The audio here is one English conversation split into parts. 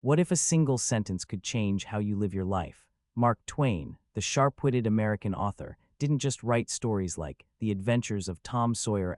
What if a single sentence could change how you live your life? Mark Twain, the sharp-witted American author, didn't just write stories like The Adventures of Tom Sawyer**.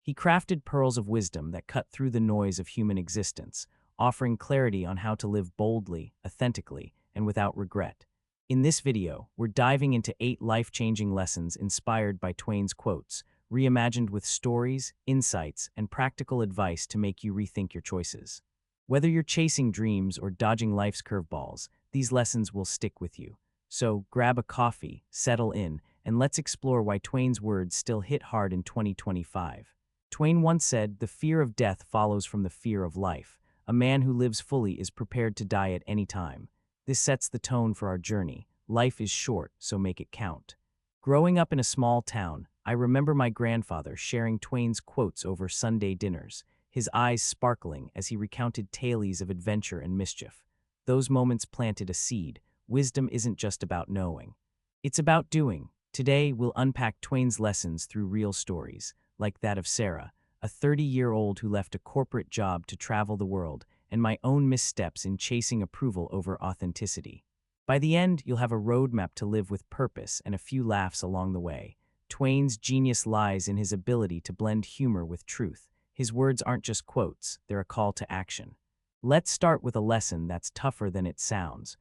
He crafted pearls of wisdom that cut through the noise of human existence, offering clarity on how to live boldly, authentically, and without regret. In this video, we're diving into 8 life-changing lessons inspired by Twain's quotes, reimagined with stories, insights, and practical advice to make you rethink your choices. Whether you're chasing dreams or dodging life's curveballs, these lessons will stick with you. So grab a coffee, settle in, and let's explore why Twain's words still hit hard in 2025. Twain once said, "The fear of death follows from the fear of life. A man who lives fully is prepared to die at any time." This sets the tone for our journey. Life is short, so make it count. Growing up in a small town, I remember my grandfather sharing Twain's quotes over Sunday dinners, his eyes sparkling as he recounted tales of adventure and mischief. Those moments planted a seed. Wisdom isn't just about knowing. It's about doing. Today, we'll unpack Twain's lessons through real stories, like that of Sarah, a 30-year-old who left a corporate job to travel the world, and my own missteps in chasing approval over authenticity. By the end, you'll have a roadmap to live with purpose and a few laughs along the way. Twain's genius lies in his ability to blend humor with truth. His words aren't just quotes, they're a call to action. Let's start with a lesson that's tougher than it sounds.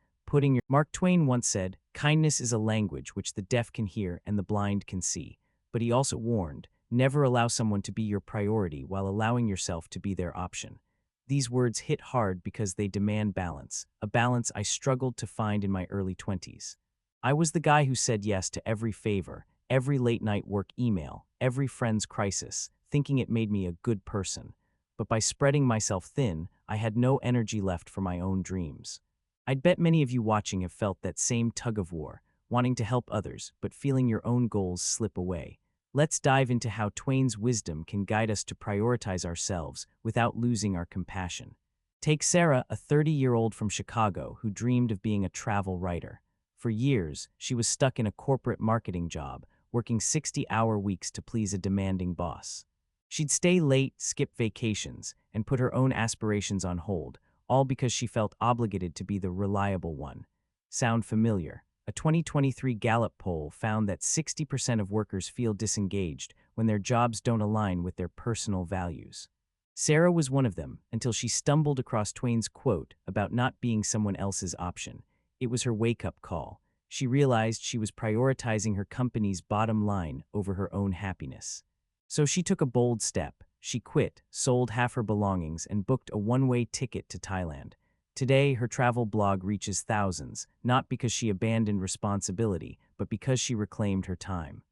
Mark Twain once said, "Kindness is a language which the deaf can hear and the blind can see." But he also warned, never allow someone to be your priority while allowing yourself to be their option. These words hit hard because they demand balance, a balance I struggled to find in my early 20s. I was the guy who said yes to every favor, every late-night work email, every friend's crisis, thinking it made me a good person. But by spreading myself thin, I had no energy left for my own dreams. I'd bet many of you watching have felt that same tug-of-war, wanting to help others, but feeling your own goals slip away. Let's dive into how Twain's wisdom can guide us to prioritize ourselves without losing our compassion. Take Sarah, a 30-year-old from Chicago who dreamed of being a travel writer. For years, she was stuck in a corporate marketing job, working 60-hour weeks to please a demanding boss. She'd stay late, skip vacations, and put her own aspirations on hold, all because she felt obligated to be the reliable one. Sound familiar? A 2023 Gallup poll found that 60% of workers feel disengaged when their jobs don't align with their personal values. Sarah was one of them until she stumbled across Twain's quote about not being someone else's option. It was her wake-up call. She realized she was prioritizing her company's bottom line over her own happiness. So she took a bold step. She quit, sold half her belongings, and booked a one-way ticket to Thailand. Today, her travel blog reaches thousands, not because she abandoned responsibility, but because she reclaimed her time.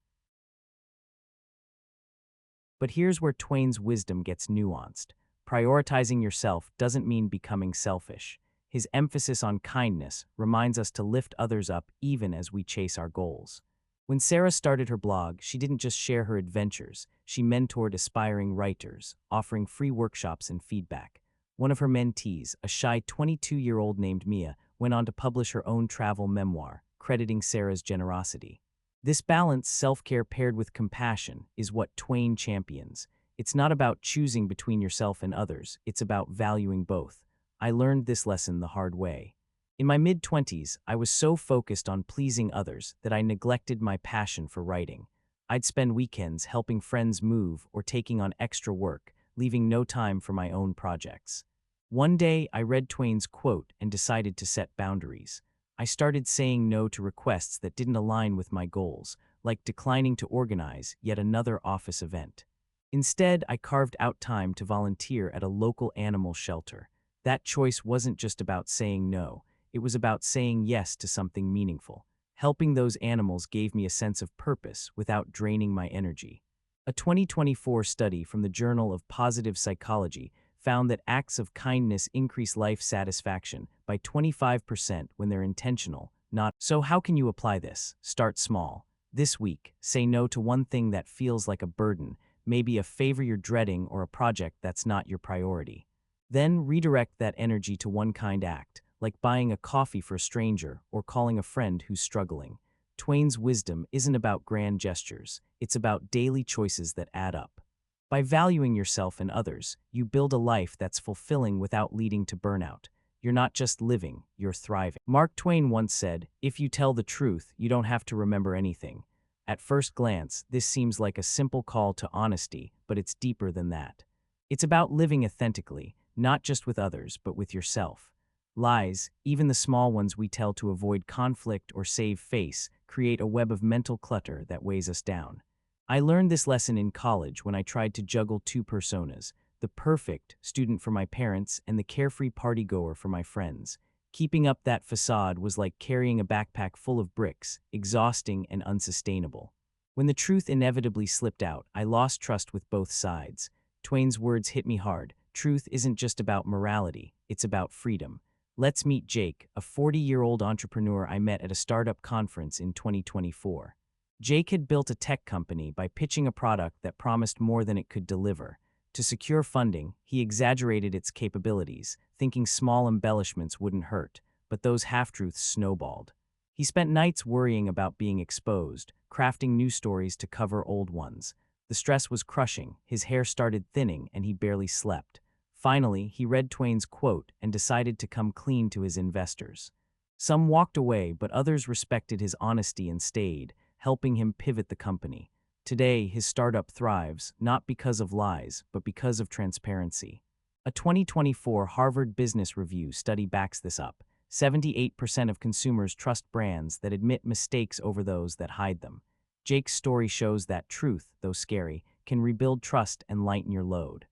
But here's where Twain's wisdom gets nuanced. Prioritizing yourself doesn't mean becoming selfish. His emphasis on kindness reminds us to lift others up even as we chase our goals. When Sarah started her blog, she didn't just share her adventures, she mentored aspiring writers, offering free workshops and feedback. One of her mentees, a shy 22-year-old named Mia, went on to publish her own travel memoir, crediting Sarah's generosity. This balance, self-care paired with compassion, is what Twain champions. It's not about choosing between yourself and others, it's about valuing both. I learned this lesson the hard way. In my mid-20s, I was so focused on pleasing others that I neglected my passion for writing. I'd spend weekends helping friends move or taking on extra work, leaving no time for my own projects. One day, I read Twain's quote and decided to set boundaries. I started saying no to requests that didn't align with my goals, like declining to organize yet another office event. Instead, I carved out time to volunteer at a local animal shelter. That choice wasn't just about saying no, it was about saying yes to something meaningful. Helping those animals gave me a sense of purpose without draining my energy. A 2024 study from the Journal of Positive Psychology found that acts of kindness increase life satisfaction by 25% when they're intentional, not. So how can you apply this? Start small. This week, say no to one thing that feels like a burden, maybe a favor you're dreading or a project that's not your priority. Then redirect that energy to one kind act, like buying a coffee for a stranger or calling a friend who's struggling. Twain's wisdom isn't about grand gestures, it's about daily choices that add up. By valuing yourself and others, you build a life that's fulfilling without leading to burnout. You're not just living, you're thriving. Mark Twain once said, "If you tell the truth, you don't have to remember anything." At first glance, this seems like a simple call to honesty, but it's deeper than that. It's about living authentically, not just with others, but with yourself. Lies, even the small ones we tell to avoid conflict or save face, create a web of mental clutter that weighs us down. I learned this lesson in college when I tried to juggle two personas: the perfect student for my parents and the carefree partygoer for my friends. Keeping up that facade was like carrying a backpack full of bricks, exhausting and unsustainable. When the truth inevitably slipped out, I lost trust with both sides. Twain's words hit me hard. Truth isn't just about morality, it's about freedom. Let's meet Jake, a 40-year-old entrepreneur I met at a startup conference in 2024. Jake had built a tech company by pitching a product that promised more than it could deliver. To secure funding, he exaggerated its capabilities, thinking small embellishments wouldn't hurt, but those half-truths snowballed. He spent nights worrying about being exposed, crafting new stories to cover old ones. The stress was crushing, his hair started thinning, and he barely slept. Finally, he read Twain's quote and decided to come clean to his investors. Some walked away, but others respected his honesty and stayed, helping him pivot the company. Today, his startup thrives, not because of lies, but because of transparency. A 2024 Harvard Business Review study backs this up. 78% of consumers trust brands that admit mistakes over those that hide them. Jake's story shows that truth, though scary, can rebuild trust and lighten your load.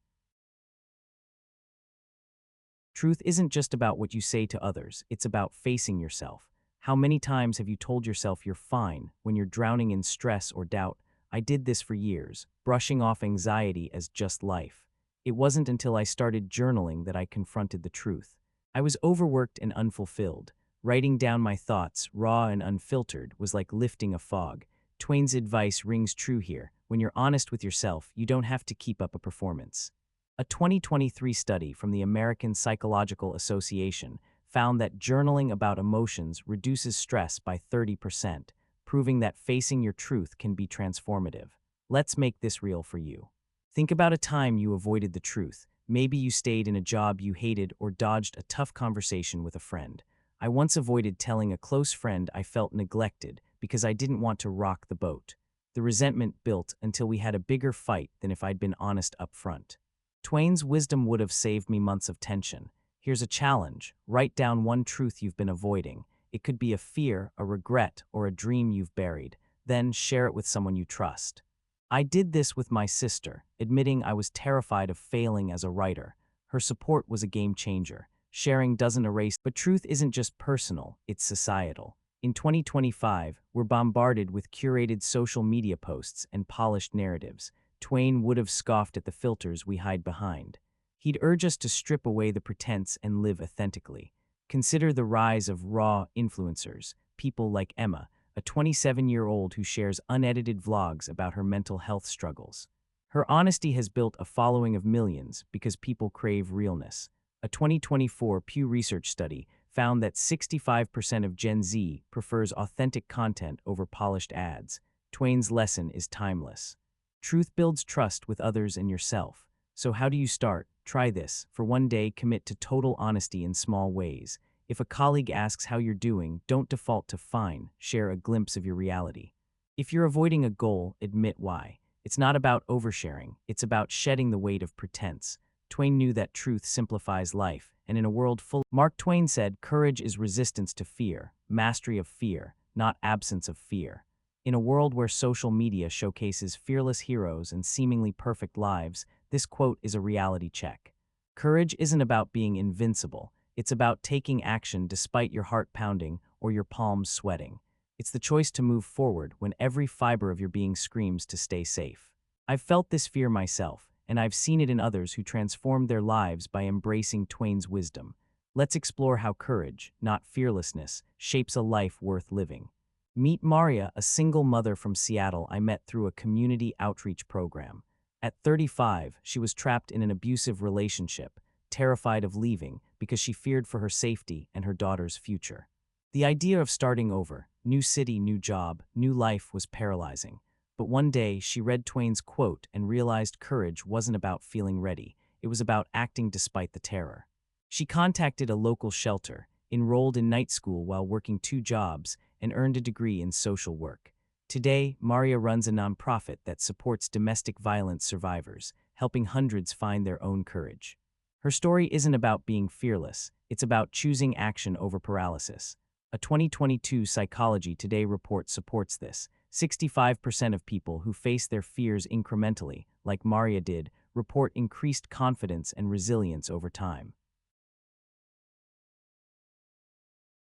Truth isn't just about what you say to others, it's about facing yourself. How many times have you told yourself you're fine when you're drowning in stress or doubt? I did this for years, brushing off anxiety as just life. It wasn't until I started journaling that I confronted the truth. I was overworked and unfulfilled. Writing down my thoughts, raw and unfiltered, was like lifting a fog. Twain's advice rings true here. When you're honest with yourself, you don't have to keep up a performance. A 2023 study from the American Psychological Association found that journaling about emotions reduces stress by 30%, proving that facing your truth can be transformative. Let's make this real for you. Think about a time you avoided the truth. Maybe you stayed in a job you hated or dodged a tough conversation with a friend. I once avoided telling a close friend I felt neglected because I didn't want to rock the boat. The resentment built until we had a bigger fight than if I'd been honest up front. Twain's wisdom would have saved me months of tension. Here's a challenge. Write down one truth you've been avoiding. It could be a fear, a regret, or a dream you've buried. Then share it with someone you trust. I did this with my sister, admitting I was terrified of failing as a writer. Her support was a game changer. Sharing doesn't erase, but truth isn't just personal, it's societal. In 2025, we're bombarded with curated social media posts and polished narratives. Twain would have scoffed at the filters we hide behind. He'd urge us to strip away the pretense and live authentically. Consider the rise of raw influencers, people like Emma, a 27-year-old who shares unedited vlogs about her mental health struggles. Her honesty has built a following of millions because people crave realness. A 2024 Pew Research study found that 65% of Gen Z prefers authentic content over polished ads. Twain's lesson is timeless. Truth builds trust with others and yourself. So how do you start? Try this. For one day, commit to total honesty in small ways. If a colleague asks how you're doing, don't default to fine. Share a glimpse of your reality. If you're avoiding a goal, admit why. It's not about oversharing. It's about shedding the weight of pretense. Twain knew that truth simplifies life, and in a world full, Mark Twain said, courage is resistance to fear, mastery of fear, not absence of fear. In a world where social media showcases fearless heroes and seemingly perfect lives, this quote is a reality check. Courage isn't about being invincible. It's about taking action despite your heart pounding or your palms sweating. It's the choice to move forward when every fiber of your being screams to stay safe. I've felt this fear myself, and I've seen it in others who transformed their lives by embracing Twain's wisdom. Let's explore how courage, not fearlessness, shapes a life worth living. Meet Maria, a single mother from Seattle I met through a community outreach program. At 35, she was trapped in an abusive relationship, terrified of leaving because she feared for her safety and her daughter's future. The idea of starting over, new city, new job, new life was paralyzing. But one day, she read Twain's quote and realized courage wasn't about feeling ready. It was about acting despite the terror. She contacted a local shelter, enrolled in night school while working 2 jobs, and earned a degree in social work. Today, Maria runs a nonprofit that supports domestic violence survivors, helping hundreds find their own courage. Her story isn't about being fearless, it's about choosing action over paralysis. A 2022 Psychology Today report supports this. 65% of people who face their fears incrementally, like Maria did, report increased confidence and resilience over time.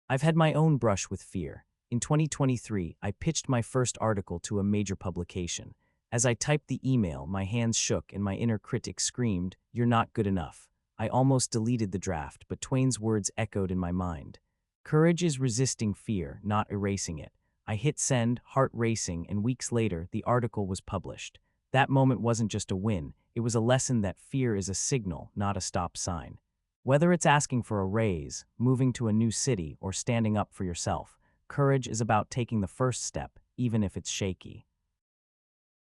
I've had my own brush with fear. In 2023, I pitched my first article to a major publication. As I typed the email, my hands shook and my inner critic screamed, "You're not good enough." I almost deleted the draft, but Twain's words echoed in my mind. Courage is resisting fear, not erasing it. I hit send, heart racing, and weeks later, the article was published. That moment wasn't just a win, it was a lesson that fear is a signal, not a stop sign. Whether it's asking for a raise, moving to a new city, or standing up for yourself, courage is about taking the first step, even if it's shaky.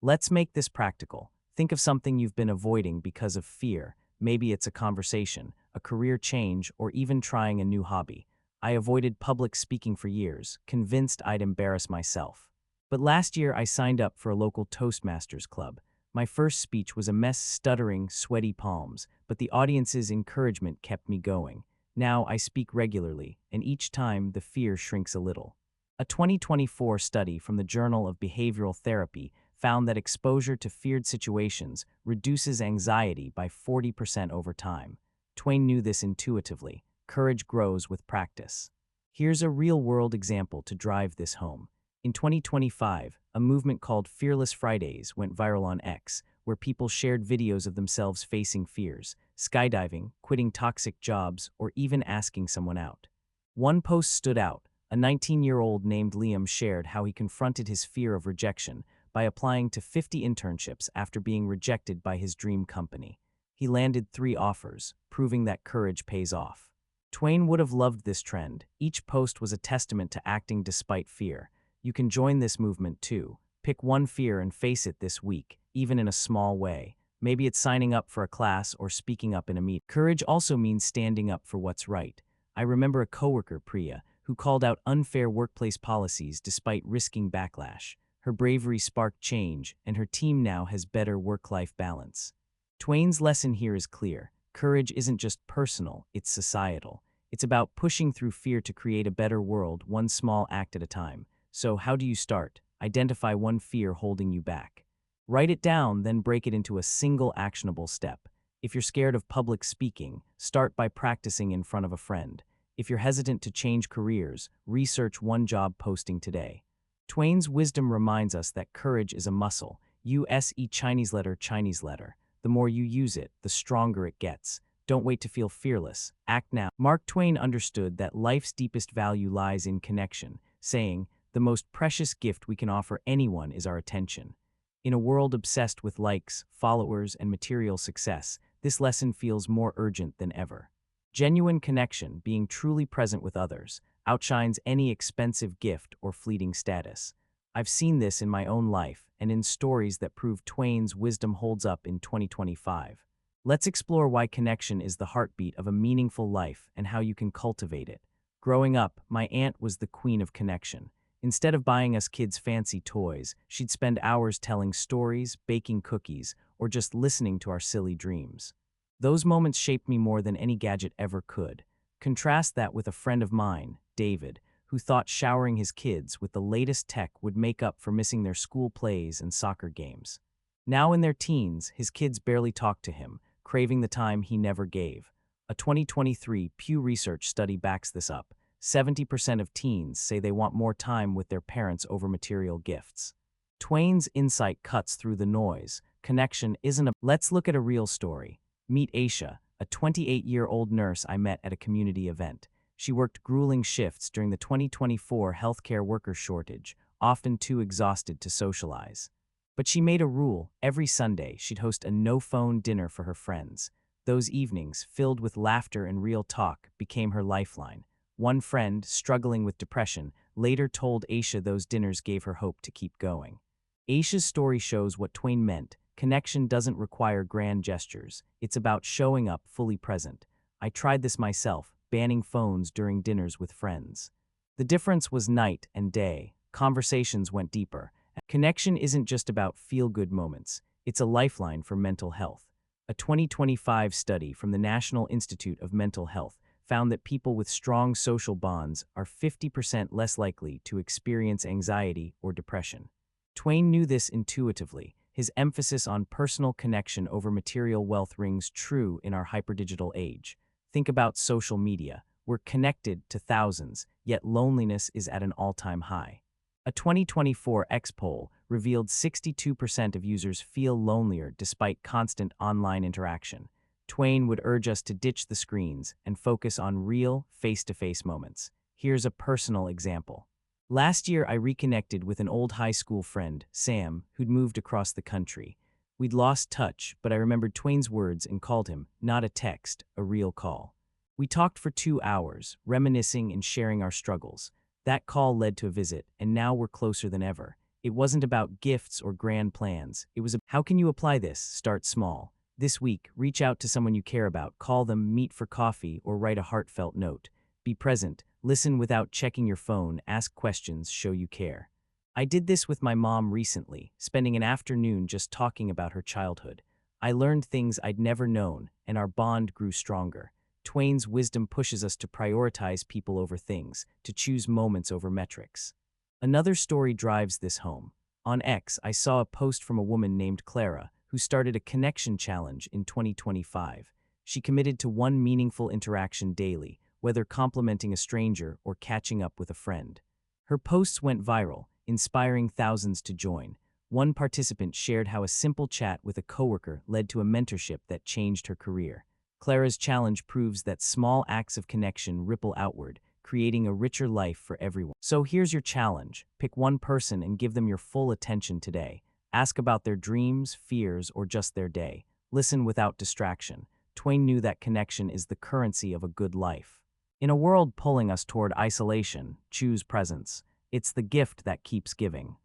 Let's make this practical. Think of something you've been avoiding because of fear. Maybe it's a conversation, a career change, or even trying a new hobby. I avoided public speaking for years, convinced I'd embarrass myself. But last year I signed up for a local Toastmasters club. My first speech was a mess, stuttering, sweaty palms, but the audience's encouragement kept me going. Now I speak regularly, and each time the fear shrinks a little. A 2024 study from the Journal of Behavioral Therapy found that exposure to feared situations reduces anxiety by 40% over time. Twain knew this intuitively. Courage grows with practice. Here's a real-world example to drive this home. In 2025, a movement called Fearless Fridays went viral on X, where people shared videos of themselves facing fears, skydiving, quitting toxic jobs, or even asking someone out. One post stood out. A 19-year-old named Liam shared how he confronted his fear of rejection by applying to 50 internships after being rejected by his dream company. He landed 3 offers, proving that courage pays off. Twain would have loved this trend. Each post was a testament to acting despite fear. You can join this movement too. Pick one fear and face it this week, even in a small way. Maybe it's signing up for a class or speaking up in a meeting. Courage also means standing up for what's right. I remember a coworker, Priya, who called out unfair workplace policies despite risking backlash. Her bravery sparked change, and her team now has better work-life balance. Twain's lesson here is clear. Courage isn't just personal, it's societal. It's about pushing through fear to create a better world, one small act at a time. So how do you start? Identify one fear holding you back. Write it down, then break it into a single actionable step. If you're scared of public speaking, start by practicing in front of a friend. If you're hesitant to change careers, research one job posting today. Twain's wisdom reminds us that courage is a muscle. U.S.E. Chinese letter. The more you use it, the stronger it gets. Don't wait to feel fearless. Act now. Mark Twain understood that life's deepest value lies in connection, saying, "The most precious gift we can offer anyone is our attention." In a world obsessed with likes, followers, and material success, this lesson feels more urgent than ever. Genuine connection, being truly present with others, outshines any expensive gift or fleeting status. I've seen this in my own life and in stories that prove Twain's wisdom holds up in 2025. Let's explore why connection is the heartbeat of a meaningful life and how you can cultivate it. Growing up, my aunt was the queen of connection. Instead of buying us kids fancy toys, she'd spend hours telling stories, baking cookies, or just listening to our silly dreams. Those moments shaped me more than any gadget ever could. Contrast that with a friend of mine, David, who thought showering his kids with the latest tech would make up for missing their school plays and soccer games. Now in their teens, his kids barely talk to him, craving the time he never gave. A 2023 Pew Research study backs this up. 70% of teens say they want more time with their parents over material gifts. Twain's insight cuts through the noise. Connection isn't a... Let's look at a real story. Meet Aisha, a 28-year-old nurse I met at a community event. She worked grueling shifts during the 2024 healthcare worker shortage, often too exhausted to socialize. But she made a rule. Every Sunday, she'd host a no-phone dinner for her friends. Those evenings, filled with laughter and real talk, became her lifeline. One friend, struggling with depression, later told Aisha those dinners gave her hope to keep going. Aisha's story shows what Twain meant. Connection doesn't require grand gestures. It's about showing up fully present. I tried this myself, banning phones during dinners with friends. The difference was night and day. Conversations went deeper. Connection isn't just about feel-good moments. It's a lifeline for mental health. A 2025 study from the National Institute of Mental Health found that people with strong social bonds are 50% less likely to experience anxiety or depression. Twain knew this intuitively. His emphasis on personal connection over material wealth rings true in our hyperdigital age. Think about social media. We're connected to thousands, yet loneliness is at an all-time high. A 2024 X poll revealed 62% of users feel lonelier despite constant online interaction. Twain would urge us to ditch the screens and focus on real, face-to-face moments. Here's a personal example. Last year, I reconnected with an old high school friend, Sam, who'd moved across the country. We'd lost touch, but I remembered Twain's words and called him, not a text, a real call. We talked for 2 hours, reminiscing and sharing our struggles. That call led to a visit, and now we're closer than ever. It wasn't about gifts or grand plans. It was about how can you apply this? Start small. This week, reach out to someone you care about, call them, meet for coffee, or write a heartfelt note. Be present, listen without checking your phone, ask questions, show you care. I did this with my mom recently, spending an afternoon just talking about her childhood. I learned things I'd never known, and our bond grew stronger. Twain's wisdom pushes us to prioritize people over things, to choose moments over metrics. Another story drives this home. On X, I saw a post from a woman named Clara, who started a connection challenge in 2025. She committed to one meaningful interaction daily, whether complimenting a stranger or catching up with a friend. Her posts went viral, inspiring thousands to join. One participant shared how a simple chat with a coworker led to a mentorship that changed her career. Clara's challenge proves that small acts of connection ripple outward, creating a richer life for everyone. So here's your challenge. Pick one person and give them your full attention today. Ask about their dreams, fears, or just their day. Listen without distraction. Twain knew that connection is the currency of a good life. In a world pulling us toward isolation, choose presence. It's the gift that keeps giving.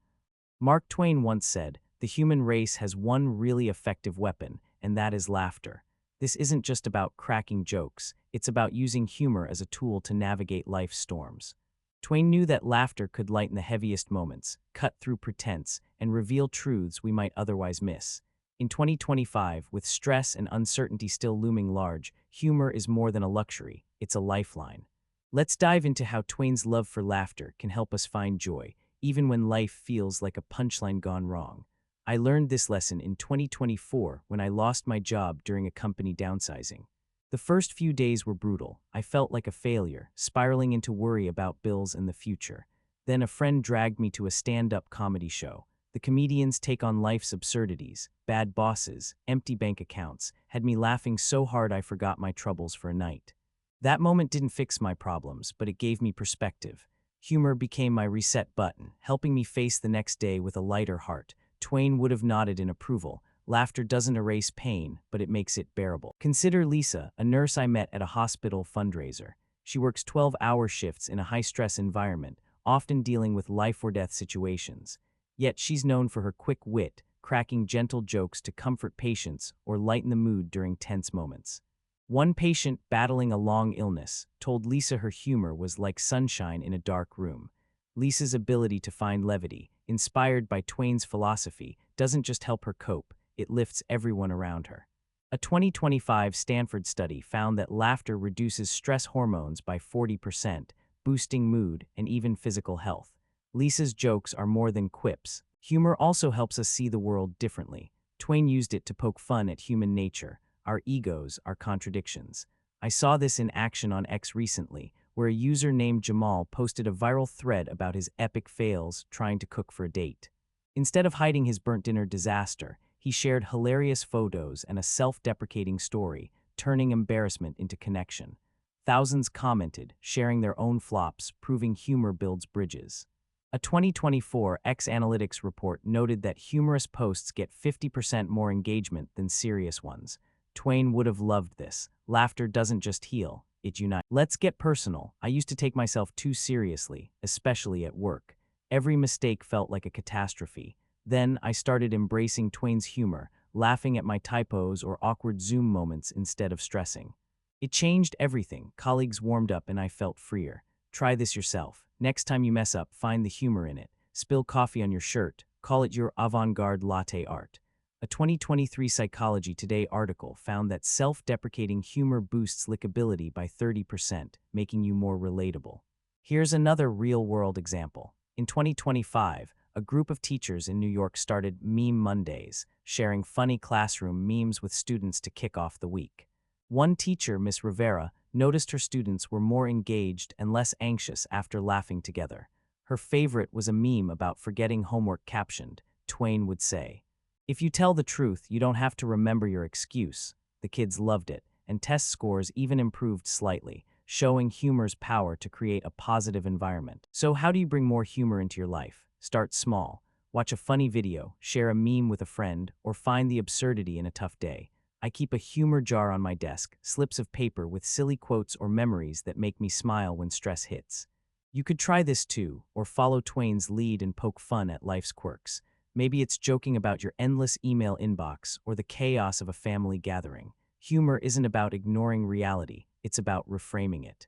Mark Twain once said, "The human race has one really effective weapon, and that is laughter." This isn't just about cracking jokes, it's about using humor as a tool to navigate life's storms. Twain knew that laughter could lighten the heaviest moments, cut through pretense, and reveal truths we might otherwise miss. In 2025, with stress and uncertainty still looming large, humor is more than a luxury, it's a lifeline. Let's dive into how Twain's love for laughter can help us find joy, even when life feels like a punchline gone wrong. I learned this lesson in 2024 when I lost my job during a company downsizing. The first few days were brutal. I felt like a failure, spiraling into worry about bills and the future. Then a friend dragged me to a stand-up comedy show. The comedians' take on life's absurdities, bad bosses, empty bank accounts, had me laughing so hard I forgot my troubles for a night. That moment didn't fix my problems, but it gave me perspective. Humor became my reset button, helping me face the next day with a lighter heart. Twain would have nodded in approval. Laughter doesn't erase pain, but it makes it bearable. Consider Lisa, a nurse I met at a hospital fundraiser. She works 12-hour shifts in a high-stress environment, often dealing with life-or-death situations. Yet she's known for her quick wit, cracking gentle jokes to comfort patients or lighten the mood during tense moments. One patient battling a long illness told Lisa her humor was like sunshine in a dark room. Lisa's ability to find levity, inspired by Twain's philosophy, doesn't just help her cope, it lifts everyone around her. A 2025 Stanford study found that laughter reduces stress hormones by 40%, boosting mood and even physical health. Lisa's jokes are more than quips. Humor also helps us see the world differently. Twain used it to poke fun at human nature, our egos, our contradictions. I saw this in action on X recently, where a user named Jamal posted a viral thread about his epic fails trying to cook for a date. Instead of hiding his burnt dinner disaster, he shared hilarious photos and a self-deprecating story, turning embarrassment into connection. Thousands commented, sharing their own flops, proving humor builds bridges. A 2024 X Analytics report noted that humorous posts get 50% more engagement than serious ones. Twain would have loved this. Laughter doesn't just heal, it unites. Let's get personal. I used to take myself too seriously, especially at work. Every mistake felt like a catastrophe. Then I started embracing Twain's humor, laughing at my typos or awkward Zoom moments instead of stressing. It changed everything. Colleagues warmed up and I felt freer. Try this yourself. Next time you mess up, find the humor in it. Spill coffee on your shirt. Call it your avant-garde latte art. A 2023 Psychology Today article found that self-deprecating humor boosts likability by 30%, making you more relatable. Here's another real-world example. In 2025, a group of teachers in New York started Meme Mondays, sharing funny classroom memes with students to kick off the week. One teacher, Miss Rivera, noticed her students were more engaged and less anxious after laughing together. Her favorite was a meme about forgetting homework captioned, Twain would say, "If you tell the truth, you don't have to remember your excuse." The kids loved it, and test scores even improved slightly, showing humor's power to create a positive environment. So how do you bring more humor into your life? Start small. Watch a funny video, share a meme with a friend, or find the absurdity in a tough day. I keep a humor jar on my desk, slips of paper with silly quotes or memories that make me smile when stress hits. You could try this too, or follow Twain's lead and poke fun at life's quirks. Maybe it's joking about your endless email inbox or the chaos of a family gathering. Humor isn't about ignoring reality, it's about reframing it.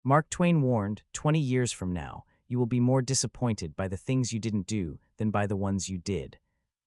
Mark Twain warned, 20 years from now, you will be more disappointed by the things you didn't do than by the ones you did.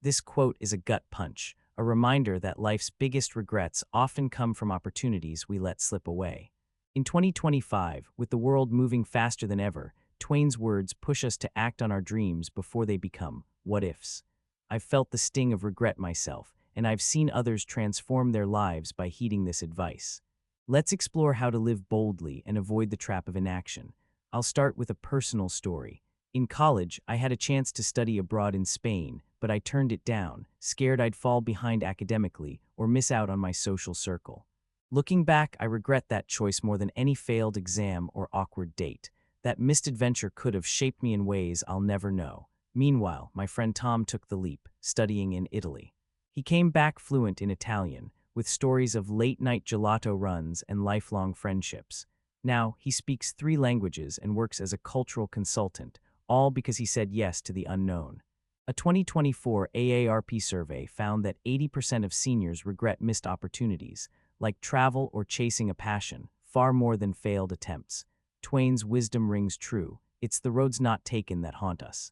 This quote is a gut punch, a reminder that life's biggest regrets often come from opportunities we let slip away. In 2025, with the world moving faster than ever, Twain's words push us to act on our dreams before they become what-ifs. I've felt the sting of regret myself, and I've seen others transform their lives by heeding this advice. Let's explore how to live boldly and avoid the trap of inaction. I'll start with a personal story. In college, I had a chance to study abroad in Spain, but I turned it down, scared I'd fall behind academically or miss out on my social circle. Looking back, I regret that choice more than any failed exam or awkward date. That missed adventure could have shaped me in ways I'll never know. Meanwhile, my friend Tom took the leap, studying in Italy. He came back fluent in Italian, with stories of late-night gelato runs and lifelong friendships. Now, he speaks 3 languages and works as a cultural consultant, all because he said yes to the unknown. A 2024 AARP survey found that 80% of seniors regret missed opportunities, like travel or chasing a passion, far more than failed attempts. Twain's wisdom rings true. It's the roads not taken that haunt us.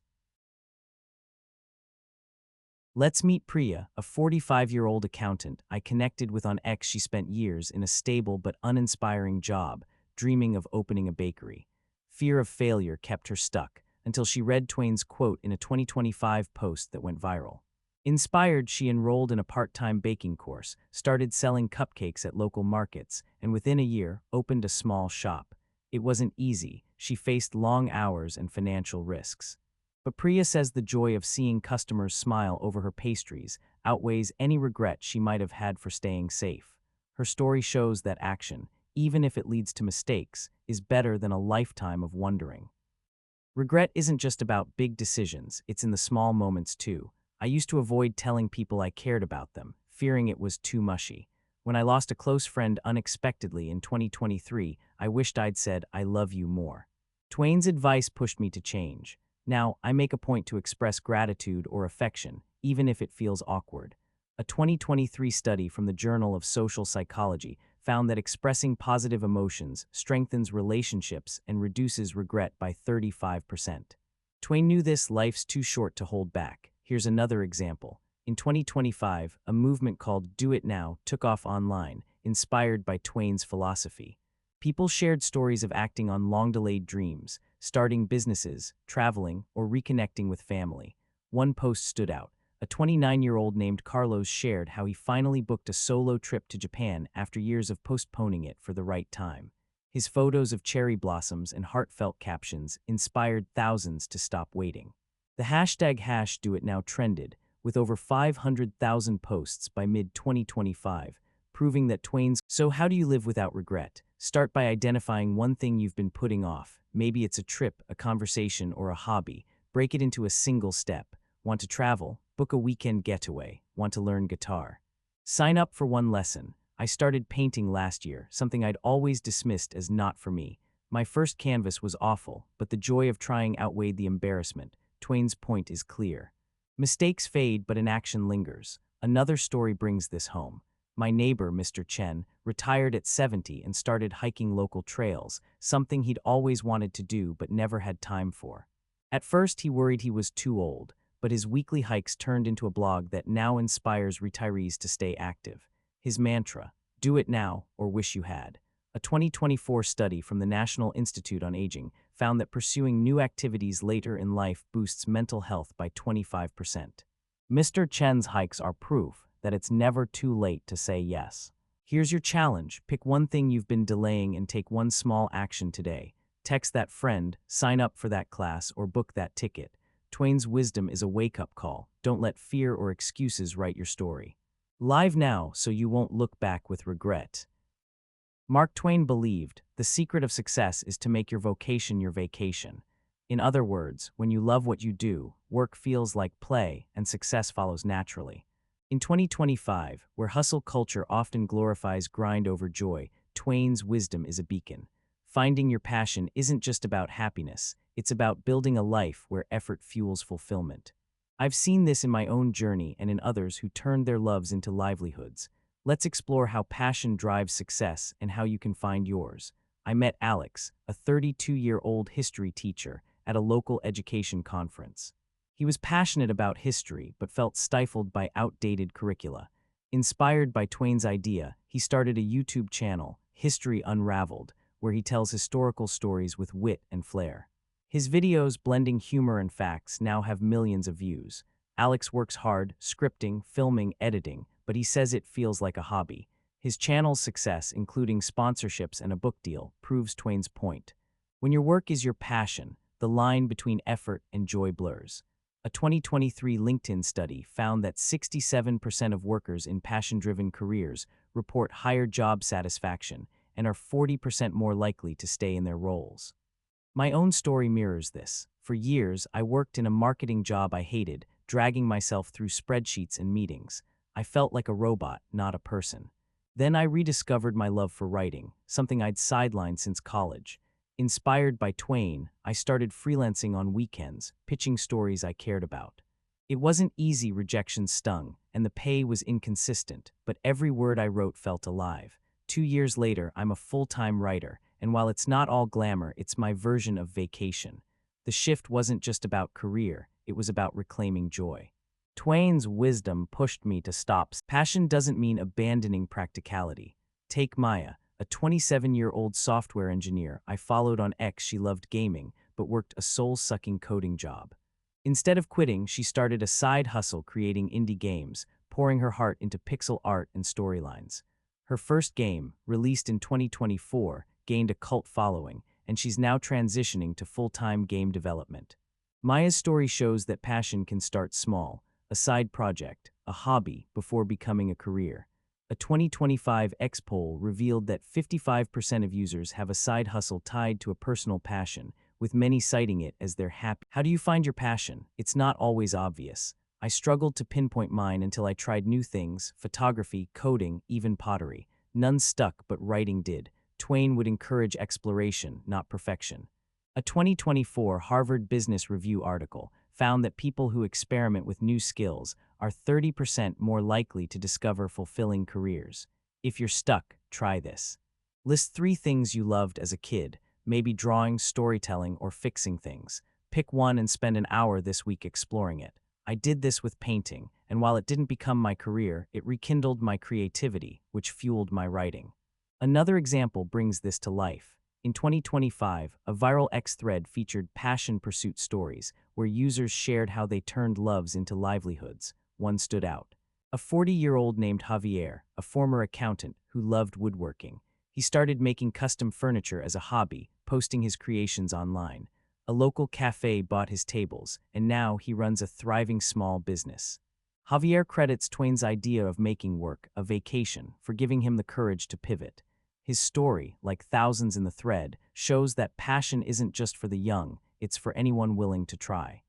Let's meet Priya, a 45-year-old accountant I connected with on X. She spent years in a stable but uninspiring job, dreaming of opening a bakery. Fear of failure kept her stuck, until she read Twain's quote in a 2025 post that went viral. Inspired, she enrolled in a part-time baking course, started selling cupcakes at local markets, and within a year, opened a small shop. It wasn't easy. She faced long hours and financial risks. But Priya says the joy of seeing customers smile over her pastries outweighs any regret she might have had for staying safe. Her story shows that action, even if it leads to mistakes, is better than a lifetime of wondering. Regret isn't just about big decisions, it's in the small moments too. I used to avoid telling people I cared about them, fearing it was too mushy. When I lost a close friend unexpectedly in 2023, I wished I'd said, "I love you" more. Twain's advice pushed me to change. Now, I make a point to express gratitude or affection, even if it feels awkward. A 2023 study from the Journal of Social Psychology found that expressing positive emotions strengthens relationships and reduces regret by 35%. Twain knew this: life's too short to hold back. Here's another example. In 2025, a movement called Do It Now took off online, inspired by Twain's philosophy. People shared stories of acting on long-delayed dreams, starting businesses, traveling, or reconnecting with family. One post stood out. A 29-year-old named Carlos shared how he finally booked a solo trip to Japan after years of postponing it for the right time. His photos of cherry blossoms and heartfelt captions inspired thousands to stop waiting. The hashtag #DoItNow trended, with over 500,000 posts by mid-2025, proving that Twain's. So how do you live without regret? Start by identifying one thing you've been putting off. Maybe it's a trip, a conversation, or a hobby. Break it into a single step. Want to travel? Book a weekend getaway. Want to learn guitar? Sign up for one lesson. I started painting last year, something I'd always dismissed as not for me. My first canvas was awful, but the joy of trying outweighed the embarrassment. Twain's point is clear. Mistakes fade, but inaction lingers. Another story brings this home. My neighbor, Mr. Chen, retired at 70 and started hiking local trails, something he'd always wanted to do but never had time for. At first, he worried he was too old, but his weekly hikes turned into a blog that now inspires retirees to stay active. His mantra, "Do it now or wish you had." A 2024 study from the National Institute on Aging found that pursuing new activities later in life boosts mental health by 25%. Mr. Chen's hikes are proof that it's never too late to say yes. Here's your challenge. Pick one thing you've been delaying and take one small action today. Text that friend, sign up for that class, or book that ticket. Twain's wisdom is a wake-up call. Don't let fear or excuses write your story. Live now so you won't look back with regret. Mark Twain believed, the secret of success is to make your vocation your vacation. In other words, when you love what you do, work feels like play and success follows naturally. In 2025, where hustle culture often glorifies grind over joy, Twain's wisdom is a beacon. Finding your passion isn't just about happiness, it's about building a life where effort fuels fulfillment. I've seen this in my own journey and in others who turned their loves into livelihoods. Let's explore how passion drives success and how you can find yours. I met Alex, a 32-year-old history teacher, at a local education conference. He was passionate about history but felt stifled by outdated curricula. Inspired by Twain's idea, he started a YouTube channel, History Unraveled, where he tells historical stories with wit and flair. His videos, blending humor and facts, now have millions of views. Alex works hard, scripting, filming, editing, but he says it feels like a hobby. His channel's success, including sponsorships and a book deal, proves Twain's point. When your work is your passion, the line between effort and joy blurs. A 2023 LinkedIn study found that 67% of workers in passion-driven careers report higher job satisfaction and are 40% more likely to stay in their roles. My own story mirrors this. For years, I worked in a marketing job I hated, dragging myself through spreadsheets and meetings. I felt like a robot, not a person. Then I rediscovered my love for writing, something I'd sidelined since college. Inspired by Twain, I started freelancing on weekends, pitching stories I cared about. It wasn't easy, rejection stung, and the pay was inconsistent, but every word I wrote felt alive. 2 years later, I'm a full-time writer, and while it's not all glamour, it's my version of vacation. The shift wasn't just about career, it was about reclaiming joy. Twain's wisdom pushed me to stop. Passion doesn't mean abandoning practicality. Take Maya, a 27-year-old software engineer I followed on X. She loved gaming, but worked a soul-sucking coding job. Instead of quitting, she started a side hustle creating indie games, pouring her heart into pixel art and storylines. Her first game, released in 2024, gained a cult following, and she's now transitioning to full-time game development. Maya's story shows that passion can start small, a side project, a hobby, before becoming a career. A 2025 X poll revealed that 55% of users have a side hustle tied to a personal passion, with many citing it as their happy. How do you find your passion? It's not always obvious. I struggled to pinpoint mine until I tried new things: photography, coding, even pottery. None stuck, but writing did. Twain would encourage exploration, not perfection. A 2024 Harvard Business Review article found that people who experiment with new skills are 30% more likely to discover fulfilling careers. If you're stuck, try this. List 3 things you loved as a kid, maybe drawing, storytelling, or fixing things. Pick one and spend an hour this week exploring it. I did this with painting, and while it didn't become my career, it rekindled my creativity, which fueled my writing. Another example brings this to life. In 2025, a viral X thread featured passion pursuit stories, where users shared how they turned loves into livelihoods. One stood out. A 40-year-old named Javier, a former accountant who loved woodworking. He started making custom furniture as a hobby, posting his creations online. A local cafe bought his tables, and now he runs a thriving small business. Javier credits Twain's idea of making work a vacation for giving him the courage to pivot. His story, like thousands in the thread, shows that passion isn't just for the young, it's for anyone willing to try.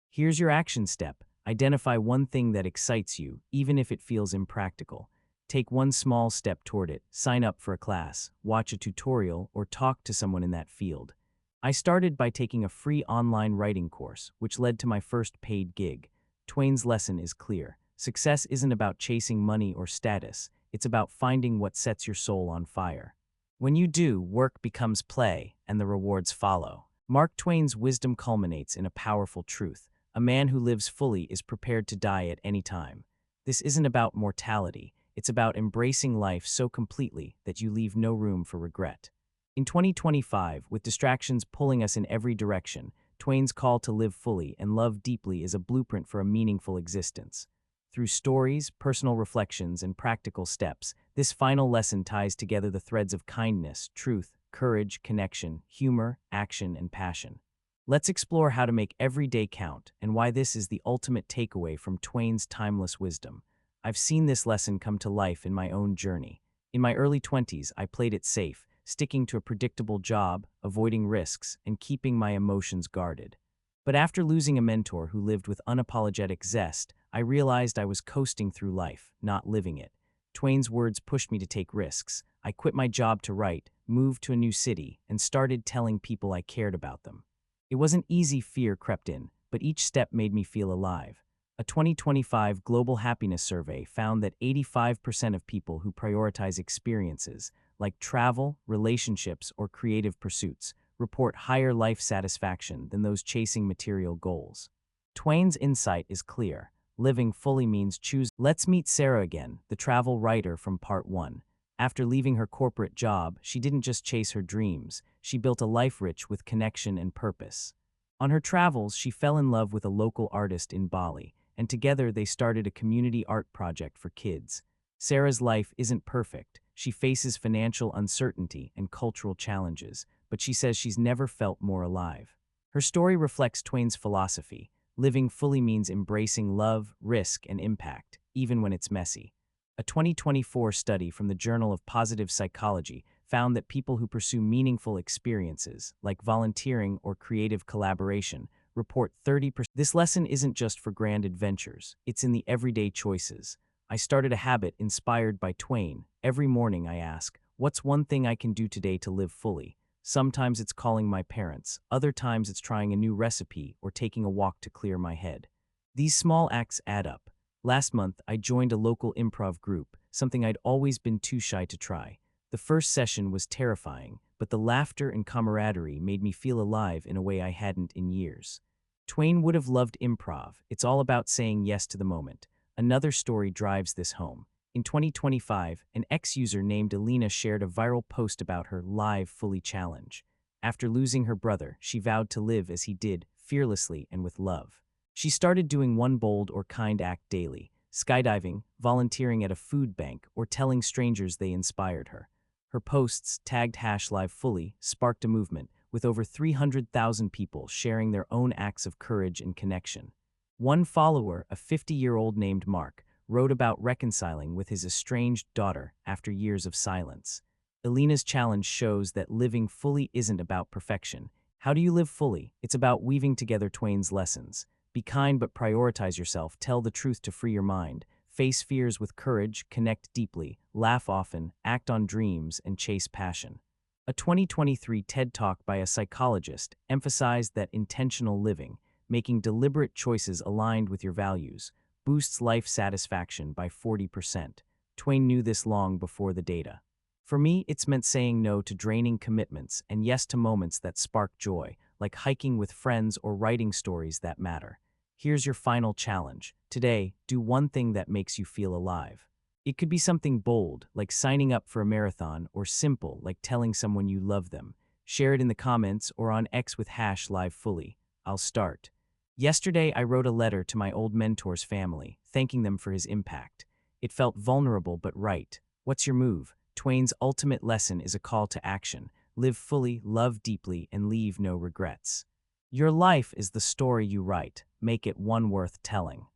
Here's your action step. Identify one thing that excites you, even if it feels impractical. Take one small step toward it. Sign up for a class, watch a tutorial, or talk to someone in that field. I started by taking a free online writing course, which led to my first paid gig. Twain's lesson is clear. success isn't about chasing money or status, it's about finding what sets your soul on fire. When you do, work becomes play, and the rewards follow. Mark Twain's wisdom culminates in a powerful truth. A man who lives fully is prepared to die at any time. This isn't about mortality, it's about embracing life so completely that you leave no room for regret. In 2025, with distractions pulling us in every direction, Twain's call to live fully and love deeply is a blueprint for a meaningful existence. Through stories, personal reflections, and practical steps, this final lesson ties together the threads of kindness, truth, courage, connection, humor, action, and passion. Let's explore how to make every day count and why this is the ultimate takeaway from Twain's timeless wisdom. I've seen this lesson come to life in my own journey. In my early 20s, I played it safe, sticking to a predictable job, avoiding risks, and keeping my emotions guarded. But after losing a mentor who lived with unapologetic zest, I realized I was coasting through life, not living it. Twain's words pushed me to take risks. I quit my job to write, moved to a new city, and started telling people I cared about them. It wasn't easy. Fear crept in, but each step made me feel alive. A 2025 Global Happiness Survey found that 85% of people who prioritize experiences, like travel, relationships, or creative pursuits, report higher life satisfaction than those chasing material goals. Twain's insight is clear. Living fully means choosing. Let's meet Sarah again, the travel writer from Part 1. After leaving her corporate job, she didn't just chase her dreams, she built a life rich with connection and purpose. On her travels, she fell in love with a local artist in Bali, and together they started a community art project for kids. Sarah's life isn't perfect. She faces financial uncertainty and cultural challenges, but she says she's never felt more alive. Her story reflects Twain's philosophy. Living fully means embracing love, risk, and impact, even when it's messy. A 2024 study from the Journal of Positive Psychology found that people who pursue meaningful experiences, like volunteering or creative collaboration, report 30%. This lesson isn't just for grand adventures, it's in the everyday choices. I started a habit inspired by Twain. Every morning I ask, what's one thing I can do today to live fully? Sometimes it's calling my parents, other times it's trying a new recipe or taking a walk to clear my head. These small acts add up. Last month, I joined a local improv group, something I'd always been too shy to try. The first session was terrifying, but the laughter and camaraderie made me feel alive in a way I hadn't in years. Twain would have loved improv. It's all about saying yes to the moment. Another story drives this home. In 2025, an ex-user named Alina shared a viral post about her Live Fully challenge. After losing her brother, she vowed to live as he did, fearlessly and with love. She started doing one bold or kind act daily, skydiving, volunteering at a food bank, or telling strangers they inspired her. Her posts, tagged #LiveFully, sparked a movement, with over 300,000 people sharing their own acts of courage and connection. One follower, a 50-year-old named Mark, wrote about reconciling with his estranged daughter after years of silence. Alina's challenge shows that living fully isn't about perfection. How do you live fully? It's about weaving together Twain's lessons. Be kind but prioritize yourself, tell the truth to free your mind, face fears with courage, connect deeply, laugh often, act on dreams, and chase passion. A 2023 TED Talk by a psychologist emphasized that intentional living, making deliberate choices aligned with your values, boosts life satisfaction by 40%. Twain knew this long before the data. For me, it's meant saying no to draining commitments and yes to moments that spark joy, like hiking with friends or writing stories that matter. Here's your final challenge. Today, do one thing that makes you feel alive. It could be something bold, like signing up for a marathon, or simple, like telling someone you love them. Share it in the comments or on X with #LiveFully. I'll start. Yesterday, I wrote a letter to my old mentor's family, thanking them for his impact. It felt vulnerable but right. What's your move? Twain's ultimate lesson is a call to action. Live fully, love deeply, and leave no regrets. Your life is the story you write. Make it one worth telling.